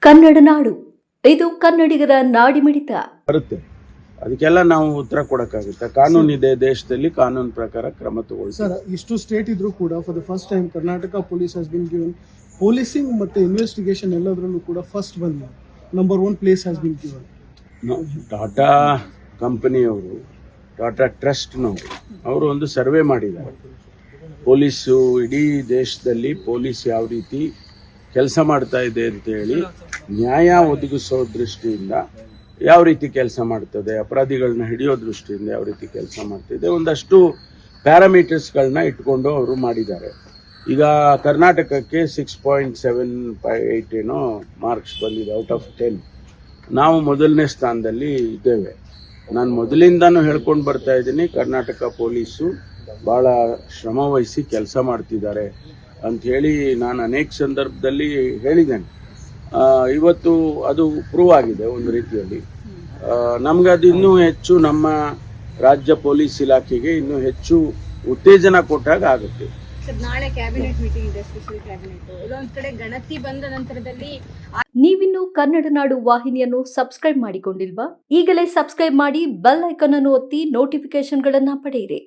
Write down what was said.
ಕನ್ನಡ ನಾಡು, ಇದು ಕನ್ನಡಿಗರ ನಾಡಿಮಿಡಿತ. ಬರುತ್ತೆ. ಅದಕ್ಕೆಲ್ಲ ನಾವು ಉತ್ತರ ಕೊಡಕ್ಕಾಗುತ್ತೆ. ಕಾನೂನಿದೆ ದೇಶದಲ್ಲಿ, ಕಾನೂನು ಪ್ರಕಾರ ಕ್ರಮ ತಗೊಳ್ಳಿ. ಸರ್, ಇಷ್ಟು ಸ್ಟೇಟ್ ಇದ್ರೂ ಕೂಡ for the first time Karnataka police has been given policing ಮತ್ತೆ ಇನ್ವೆಸ್ಟಿಗೇಷನ್ ಎಲ್ಲದರಲ್ಲೂ ಕೂಡ ಫಸ್ಟ್ ಬಂದಿದೆ. Number 1 place has been given. Tata ಕಂಪನಿಯವರು, ಟಾಟಾ ಟ್ರಸ್ಟ್ನವರು ಅವರು ಒಂದು ಸರ್ವೆ ಮಾಡಿದ್ದಾರೆ. ಪೊಲೀಸು ಇಡೀ ದೇಶದಲ್ಲಿ ಪೊಲೀಸ್ ಯಾವ ರೀತಿ ಕೆಲಸ ಮಾಡ್ತಾ ಇದೆ ಅಂತ ಹೇಳಿ, ನ್ಯಾಯ ಒದಗಿಸೋ ದೃಷ್ಟಿಯಿಂದ ಯಾವ ರೀತಿ ಕೆಲಸ ಮಾಡ್ತದೆ, ಅಪರಾಧಿಗಳನ್ನ ಹಿಡಿಯೋ ದೃಷ್ಟಿಯಿಂದ ಯಾವ ರೀತಿ ಕೆಲಸ ಮಾಡ್ತಿದೆ, ಒಂದಷ್ಟು ಪ್ಯಾರಾಮೀಟರ್ಸ್ಗಳನ್ನ ಇಟ್ಕೊಂಡು ಅವರು ಮಾಡಿದ್ದಾರೆ. ಈಗ ಕರ್ನಾಟಕಕ್ಕೆ 6.78 ಏನೋ ಮಾರ್ಕ್ಸ್ ಬಂದಿದೆ ಔಟ್ ಆಫ್ 10. ನಾವು ಮೊದಲನೇ ಸ್ಥಾನದಲ್ಲಿ ಇದ್ದೇವೆ. ನಾನು ಮೊದಲಿಂದಾನು ಹೇಳ್ಕೊಂಡು ಬರ್ತಾ ಇದ್ದೀನಿ, ಕರ್ನಾಟಕ ಪೊಲೀಸು ಭಾಳ ಶ್ರಮ ವಹಿಸಿ ಕೆಲಸ ಮಾಡ್ತಿದ್ದಾರೆ ಅಂತ ಹೇಳಿ ನಾನು ಅನೇಕ ಸಂದರ್ಭದಲ್ಲಿ ಹೇಳಿದ್ದೇನೆ. ಇವತ್ತು ಅದು ಪ್ರೂವ್ ಆಗಿದೆ ಒಂದು ರೀತಿಯಲ್ಲಿ. ನಮ್ಗದು ಇನ್ನೂ ಹೆಚ್ಚು ನಮ್ಮ ರಾಜ್ಯ ಪೊಲೀಸ್ ಇಲಾಖೆಗೆ ಇನ್ನೂ ಹೆಚ್ಚು ಉತ್ತೇಜನ ಕೊಟ್ಟಾಗ ಆಗುತ್ತೆ. ನಾಳೆ ಕ್ಯಾಬಿನೆಟ್ ಮೀಟಿಂಗ್ ಇದೆ, ಸ್ಪೆಷಲ್ ಕ್ಯಾಬಿನೆಟ್. ಇದೊಂದು ಕಡೆ ಗಣತಿ ಬಂದ ನಂತರದಲ್ಲಿ ನೀವಿನ್ನು ಕನ್ನಡ ನಾಡು ವಾಹಿನಿಯನ್ನು ಸಬ್ಸ್ಕ್ರೈಬ್ ಮಾಡಿಕೊಂಡಿಲ್ವಾ? ಈಗಲೇ ಸಬ್ಸ್ಕ್ರೈಬ್ ಮಾಡಿ, ಬೆಲ್ ಐಕಾನ್ ಅನ್ನು ಒತ್ತಿ ನೋಟಿಫಿಕೇಶನ್ಗಳನ್ನ ಪಡೆಯಿರಿ.